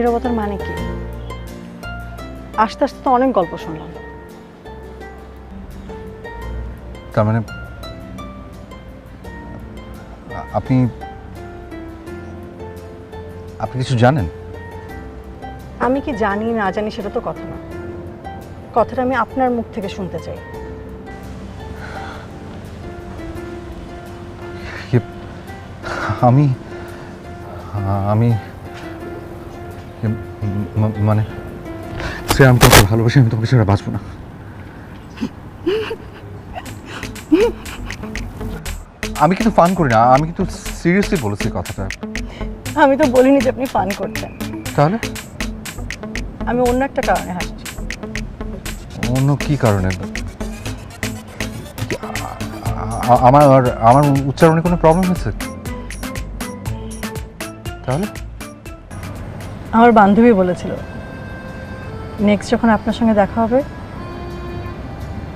নীরবতার মানে কি? আস্তে আস্তে তো অনেক গল্প শুনলাম। তার মানে আপনি আপনি কিছু জানেন? আমি কি জানি না জানি সেটা তো কথা না, কথাটা আমি আপনার মুখ থেকে শুনতে চাই। আমি আমি মানে শ্রেয়া, আমি তোমাকে ভালোবাসি, আমি তোমাকে ছাড়া বাঁচবো না। আমি কিন্তু ফান করি না, আমি কিন্তু সিরিয়াসলি বলেছি কথাটা। আমি তো বলিনি যে আপনি ফান করছেন। তাহলে আমি অন্য একটা কারণে হাসছি। অন্য কি কারণে? আমার আমার উচ্চারণে কোনো প্রবলেম হয়েছে? তাহলে আমার বান্ধবী বলেছিল নেক্সট যখন আপনার সঙ্গে দেখা হবে